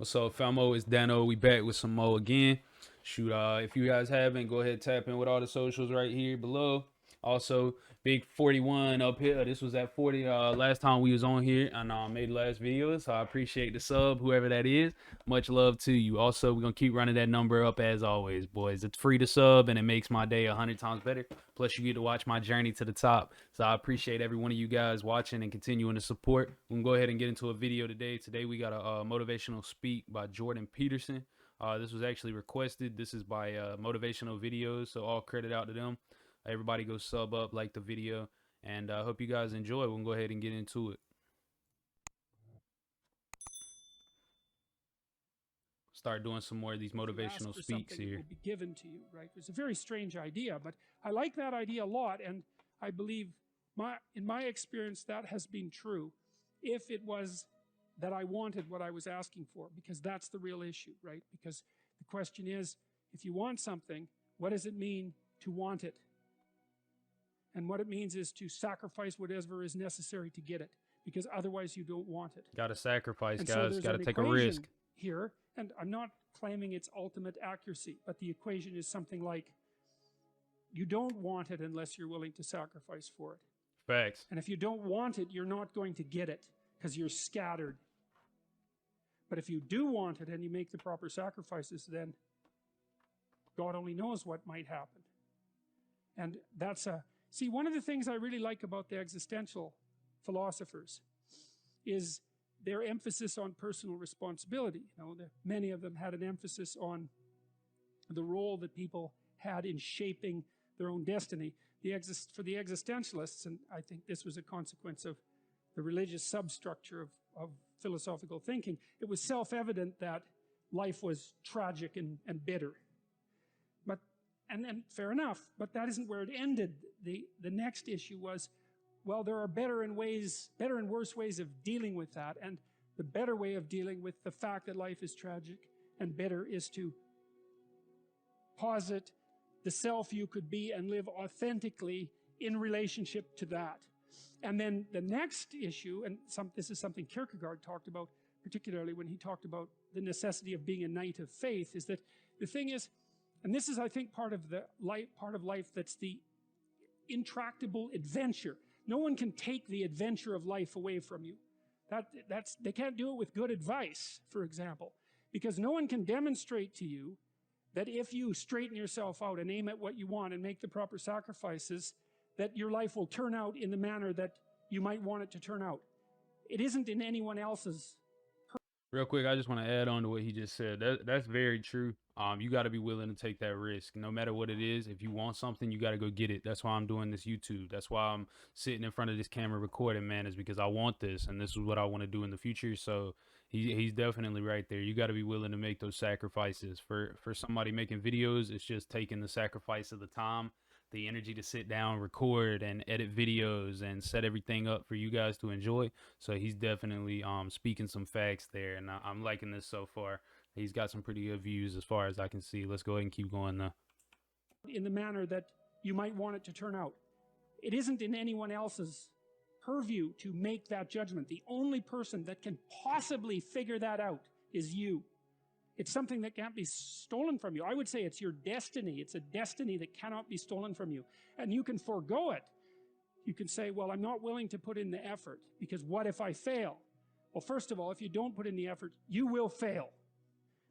What's up, Famo? It's Dano. We back with some more again. Shoot, if you guys haven't, go ahead tap in with all the socials right here below. Also, Big 41 up here. This was at 40 last time we was on here and made the last video. So I appreciate the sub, whoever that is. Much love to you. Also, we're gonna keep running that number up as always, boys. It's free to sub and it makes my day 100 times better. Plus, you get to watch my journey to the top. So I appreciate every one of you guys watching and continuing to support. We can go ahead and get into a video today. Today we got a motivational speak by Jordan Peterson. This was actually requested. This is by Motivational Videos, so all credit out to them. Everybody go sub up, like the video, and I hope you guys enjoy. We'll go ahead and get into it. Start doing some more of these motivational speaks here. It will be given to you, right? It's a very strange idea, but I like that idea a lot, and I believe, in my experience, that has been true. If it was that I wanted what I was asking for, because that's the real issue, right? Because the question is, if you want something, what does it mean to want it? And what it means is to sacrifice whatever is necessary to get it, because otherwise you don't want it. Got to sacrifice, and guys. So got to take a risk here. And I'm not claiming its ultimate accuracy, but the equation is something like, you don't want it unless you're willing to sacrifice for it. Facts. And if you don't want it, you're not going to get it because you're scattered. But if you do want it and you make the proper sacrifices, then God only knows what might happen. And that's see, one of the things I really like about the existential philosophers is their emphasis on personal responsibility. You know, many of them had an emphasis on the role that people had in shaping their own destiny. For the existentialists, and I think this was a consequence of the religious substructure of philosophical thinking, it was self-evident that life was tragic and bitter. And fair enough, but that isn't where it ended. The next issue was, well, there are better and worse ways of dealing with that, and the better way of dealing with the fact that life is tragic and bitter is to posit the self you could be and live authentically in relationship to that. And then the next issue, and this is something Kierkegaard talked about, particularly when he talked about the necessity of being a knight of faith, is that the thing is, and this is, I think, part of life that's the intractable adventure. No one can take the adventure of life away from you. They can't do it with good advice, for example, because no one can demonstrate to you that if you straighten yourself out and aim at what you want and make the proper sacrifices, that your life will turn out in the manner that you might want it to turn out. It isn't in anyone else's. Real quick, I just want to add on to what he just said. That's very true. You got to be willing to take that risk, no matter what it is. If you want something, you got to go get it. That's why I'm doing this YouTube. That's why I'm sitting in front of this camera recording, man, is because I want this, and this is what I want to do in the future. So he's definitely right there. You got to be willing to make those sacrifices. For somebody making videos, it's just taking the sacrifice of the time, the energy to sit down, record, and edit videos and set everything up for you guys to enjoy. So he's definitely speaking some facts there, and I'm liking this so far. He's got some pretty good views as far as I can see. Let's go ahead and keep going though. In the manner that you might want it to turn out. It isn't in anyone else's purview to make that judgment. The only person that can possibly figure that out is you. It's something that can't be stolen from you. I would say it's your destiny. It's a destiny that cannot be stolen from you. And you can forego it. You can say, well, I'm not willing to put in the effort because what if I fail? Well, first of all, if you don't put in the effort, you will fail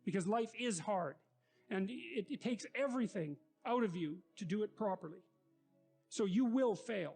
because life is hard and it takes everything out of you to do it properly. So you will fail.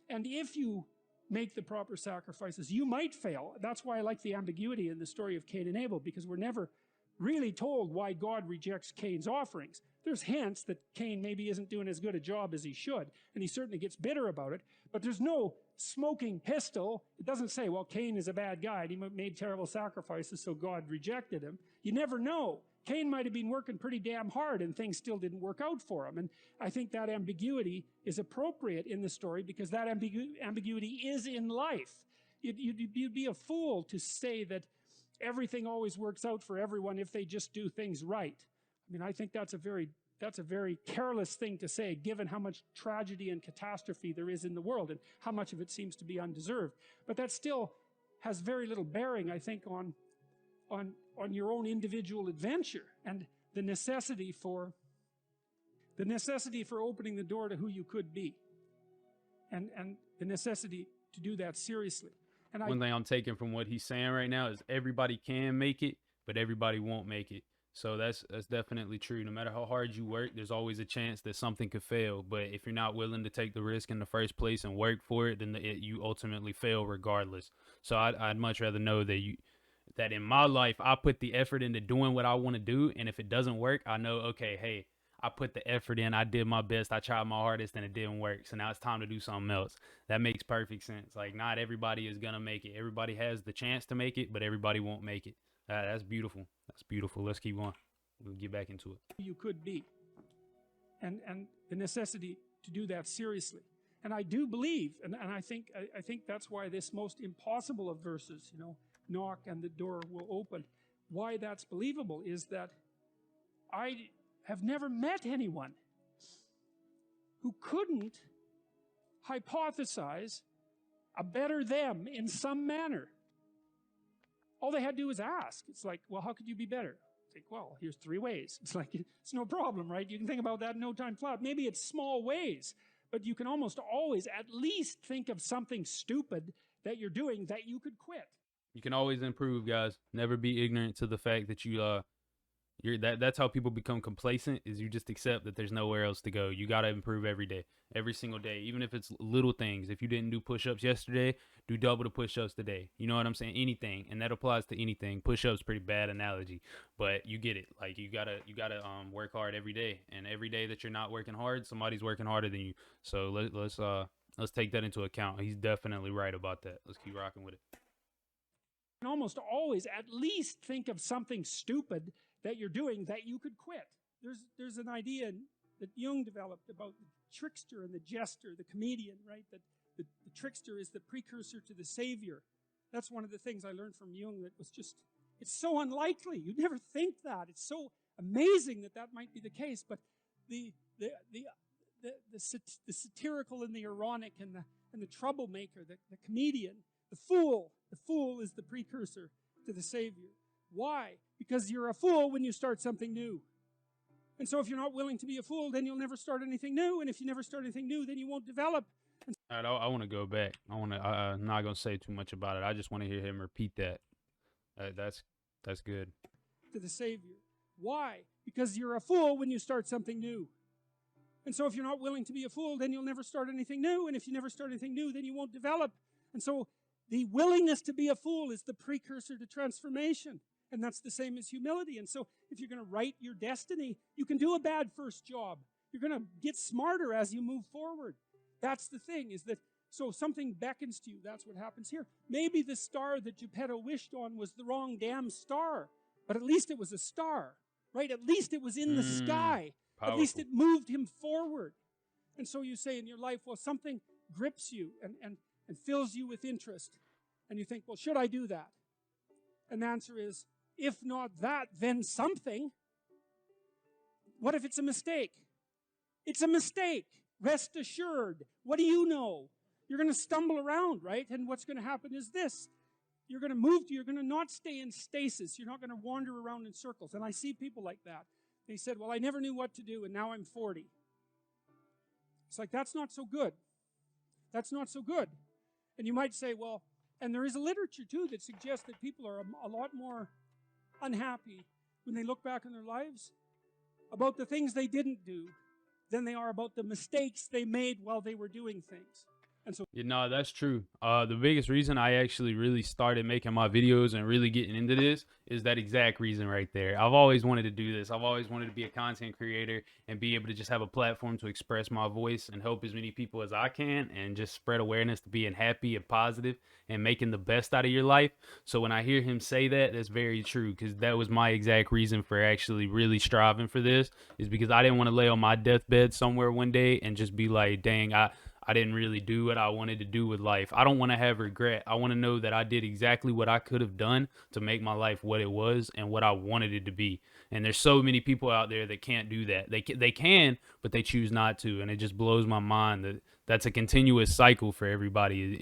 And if you make the proper sacrifices, you might fail. That's why I like the ambiguity in the story of Cain and Abel, because we're never really told why God rejects Cain's offerings. There's hints that Cain maybe isn't doing as good a job as he should, and he certainly gets bitter about it, but there's no smoking pistol. It doesn't say, well, Cain is a bad guy, and he made terrible sacrifices, so God rejected him. You never know. Cain might have been working pretty damn hard, and things still didn't work out for him, and I think that ambiguity is appropriate in the story, because that ambiguity is in life. You'd be a fool to say that everything always works out for everyone if they just do things right. I mean, I think that's a very careless thing to say, given how much tragedy and catastrophe there is in the world and how much of it seems to be undeserved. But that still has very little bearing, I think, on on your own individual adventure, and the necessity for opening the door to who you could be, and the necessity to do that seriously. And One thing I'm taking from what he's saying right now is everybody can make it, but everybody won't make it. So that's definitely true. No matter how hard you work, there's always a chance that something could fail. But if you're not willing to take the risk in the first place and work for it, then you ultimately fail regardless. So I'd much rather know that in my life I put the effort into doing what I want to do, and if it doesn't work, I know, okay, hey, I put the effort in, I did my best, I tried my hardest, and it didn't work. So now it's time to do something else. That makes perfect sense. Like, not everybody is gonna make it. Everybody has the chance to make it, but everybody won't make it. That's beautiful. That's beautiful. Let's keep going. We'll get back into it. You could be, and the necessity to do that seriously. And I do believe, and I think that's why this most impossible of verses, knock and the door will open, why that's believable is that I have never met anyone who couldn't hypothesize a better them in some manner. All they had to do was ask. It's like, well, how could you be better? It's like, well, here's 3 ways. It's like, it's no problem, right? You can think about that in no time flat. Maybe it's small ways, but you can almost always at least think of something stupid that you're doing that you could quit. You can always improve, guys. Never be ignorant to the fact that that's how people become complacent, is you just accept that there's nowhere else to go. You got to improve every day, every single day, even if it's little things. If you didn't do push-ups yesterday, do double the push-ups today. You know what I'm saying? Anything. And that applies to anything. Push-ups, pretty bad analogy, but you get it. Like, you gotta work hard every day, and every day that you're not working hard, somebody's working harder than you. So let's take that into account. He's definitely right about that. Let's keep rocking with it. And almost always at least think of something stupid that you're doing that you could quit. There's an idea that Jung developed about the trickster and the jester, the comedian, right? That the trickster is the precursor to the savior. That's one of the things I learned from Jung that was just, it's so unlikely. You'd never think that. It's so amazing that might be the case. But the satirical and the ironic and the troublemaker, the comedian, the fool is the precursor to the savior. Why? Because you're a fool when you start something new. And so if you're not willing to be a fool, then you'll never start anything new. And if you never start anything new, then you won't develop. All right, I want to go back. I'm not going to say too much about it. I just want to hear him repeat that. That's good. To the Savior. Why? Because you're a fool when you start something new. And so if you're not willing to be a fool, then you'll never start anything new. And if you never start anything new, then you won't develop. And so the willingness to be a fool is the precursor to transformation. And that's the same as humility. And so if you're going to write your destiny, you can do a bad first job. You're going to get smarter as you move forward. That's the thing, is that, so something beckons to you. That's what happens here. Maybe the star that Geppetto wished on was the wrong damn star, but at least it was a star, right? At least it was in the sky. Powerful. At least it moved him forward. And so you say in your life, well, something grips you and fills you with interest. And you think, well, should I do that? And the answer is, if not that, then something. What if it's a mistake? It's a mistake. Rest assured. What do you know? You're going to stumble around, right? And what's going to happen is this. You're going to not stay in stasis. You're not going to wander around in circles. And I see people like that. They said, well, I never knew what to do, and now I'm 40. It's like, that's not so good. That's not so good. And you might say, well, and there is a literature, too, that suggests that people are a lot more unhappy when they look back on their lives about the things they didn't do than they are about the mistakes they made while they were doing things. And so, that's true. The biggest reason I actually really started making my videos and really getting into this is that exact reason right there. I've always wanted to do this. I've always wanted to be a content creator and be able to just have a platform to express my voice and help as many people as I can, and just spread awareness to being happy and positive and making the best out of your life. So when I hear him say that, that's very true, because that was my exact reason for actually really striving for this, is because I didn't want to lay on my deathbed somewhere one day and just be like, dang, I didn't really do what I wanted to do with life. I don't want to have regret. I want to know that I did exactly what I could have done to make my life what it was and what I wanted it to be. And there's so many people out there that can't do that. They can, but they choose not to. And it just blows my mind that that's a continuous cycle for everybody,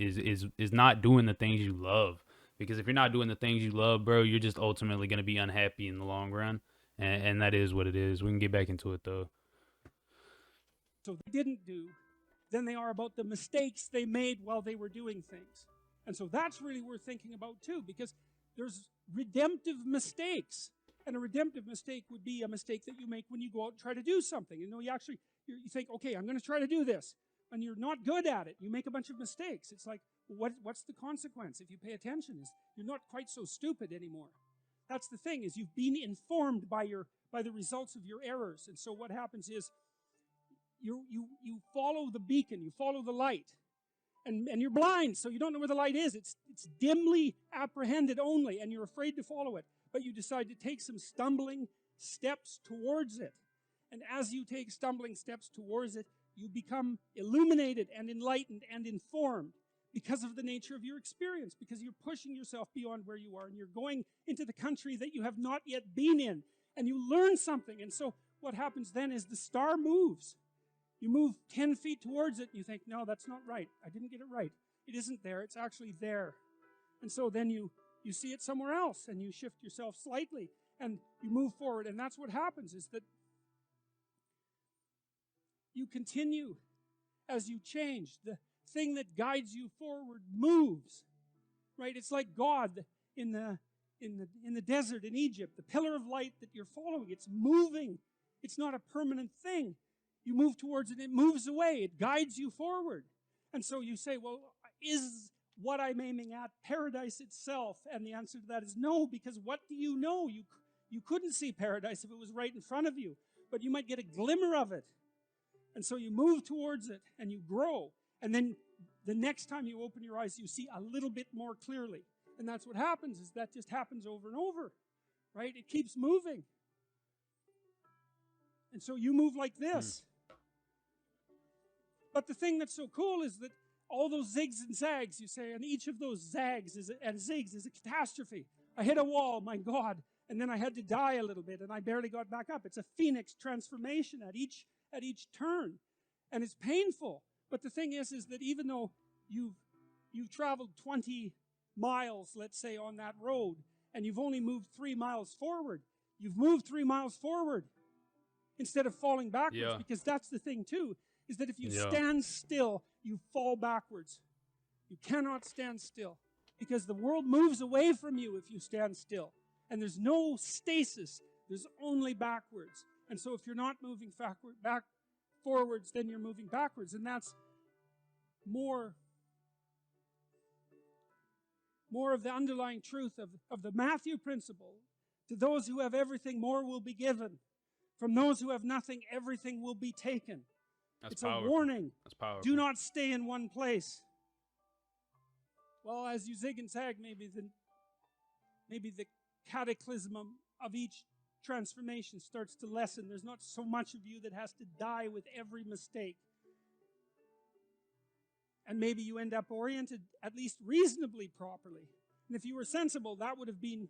is not doing the things you love. Because if you're not doing the things you love, bro, you're just ultimately going to be unhappy in the long run. And that is what it is. We can get back into it though. So they didn't do than they are about the mistakes they made while they were doing things. And so that's really worth thinking about too, because there's redemptive mistakes. And a redemptive mistake would be a mistake that you make when you go out and try to do something. You know, you think, okay, I'm going to try to do this. And you're not good at it. You make a bunch of mistakes. It's like, what's the consequence if you pay attention? Is you're not quite so stupid anymore. That's the thing, is you've been informed by the results of your errors. And so what happens is you follow the beacon, you follow the light. And you're blind, so you don't know where the light is. It's dimly apprehended only, and you're afraid to follow it. But you decide to take some stumbling steps towards it. And as you take stumbling steps towards it, you become illuminated and enlightened and informed because of the nature of your experience, because you're pushing yourself beyond where you are, and you're going into the country that you have not yet been in, and you learn something. And so what happens then is the star moves. You move 10 feet towards it, and you think, no, that's not right. I didn't get it right. It isn't there. It's actually there. And so then you see it somewhere else, and you shift yourself slightly, and you move forward. And that's what happens, is that you continue as you change. The thing that guides you forward moves, right? It's like God in the desert in Egypt, the pillar of light that you're following. It's moving. It's not a permanent thing. You move towards it, it moves away, it guides you forward. And so you say, well, is what I'm aiming at paradise itself? And the answer to that is no, because what do you know? You couldn't see paradise if it was right in front of you, but you might get a glimmer of it. And so you move towards it, and you grow. And then the next time you open your eyes, you see a little bit more clearly. And that's what happens, is that just happens over and over, right? It keeps moving. And so you move like this. But the thing that's so cool is that all those zigs and zags, you say, and each of those zags and zigs is a catastrophe. I hit a wall, my God, and then I had to die a little bit, and I barely got back up. It's a phoenix transformation at each turn, and it's painful. But the thing is that even though you've traveled 20 miles, let's say, on that road, and you've only moved 3 miles forward, you've moved 3 miles forward instead of falling backwards, because that's the thing too, is that if you stand still, you fall backwards. You cannot stand still, because the world moves away from you if you stand still. And there's no stasis, there's only backwards. And so if you're not moving forwards, then you're moving backwards. And that's more of the underlying truth of the Matthew principle. To those who have everything, more will be given. From those who have nothing, everything will be taken. It's powerful. A warning. That's powerful. Do not stay in one place. Well, as you zig and zag, maybe the cataclysm of each transformation starts to lessen. There's not so much of you that has to die with every mistake. And maybe you end up oriented at least reasonably properly. And if you were sensible, that would have been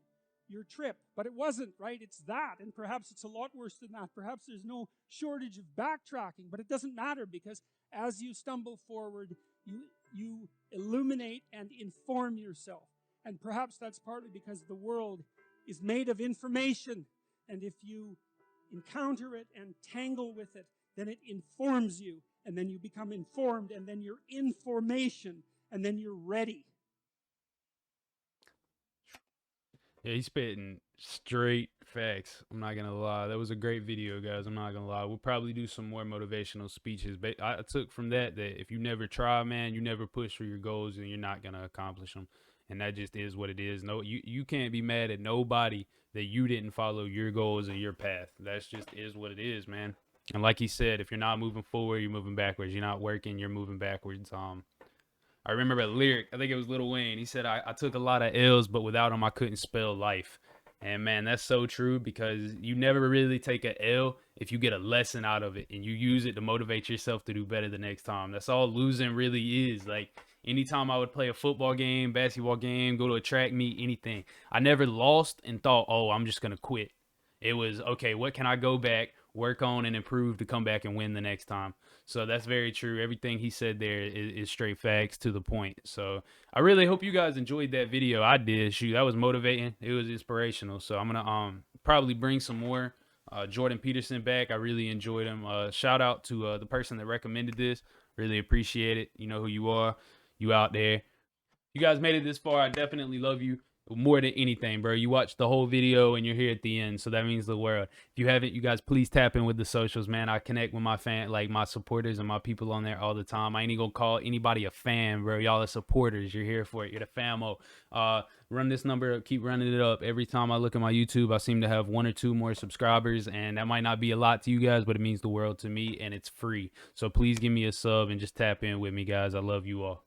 your trip. But it wasn't, right? It's that. And perhaps it's a lot worse than that. Perhaps there's no shortage of backtracking. But it doesn't matter, because as you stumble forward, you illuminate and inform yourself. And perhaps that's partly because the world is made of information. And if you encounter it and tangle with it, then it informs you. And then you become informed. And then you're information. And then you're ready. Yeah, he's spitting straight facts. I'm not going to lie. That was a great video, guys. I'm not going to lie. We'll probably do some more motivational speeches. But I took from that if you never try, man, you never push for your goals, and you're not going to accomplish them. And that just is what it is. No, you can't be mad at nobody that you didn't follow your goals and your path. That's just is what it is, man. And like he said, if you're not moving forward, you're moving backwards. You're not working, you're moving backwards. I remember a lyric, I think it was Lil Wayne. He said, I took a lot of L's, but without them, I couldn't spell life. And man, that's so true, because you never really take a L if you get a lesson out of it and you use it to motivate yourself to do better the next time. That's all losing really is. Like, anytime I would play a football game, basketball game, go to a track meet, anything, I never lost and thought, oh, I'm just going to quit. It was, okay, what can I go back? work on and improve to come back and win the next time. So that's very true. Everything he said there is straight facts to the point. So I really hope you guys enjoyed that video. I did. Shoot, that was motivating. It was inspirational. So I'm gonna probably bring some more Jordan Peterson back. I really enjoyed him. Shout out to the person that recommended this. Really appreciate it. You know who you are. You out there. You guys made it this far. I definitely love you more than anything, bro. You watched the whole video and you're here at the end, so that means the world. If you haven't, you guys please tap in with the socials, man. I connect with my my supporters and my people on there all the time. I ain't even gonna call anybody a fan, bro. Y'all are supporters. You're here for it. You're the famo. Run this number, keep running it up. Every time I look at my YouTube, I seem to have 1 or 2 more subscribers, and that might not be a lot to you guys, but it means the world to me, and it's free. So please give me a sub and just tap in with me, guys. I love you all.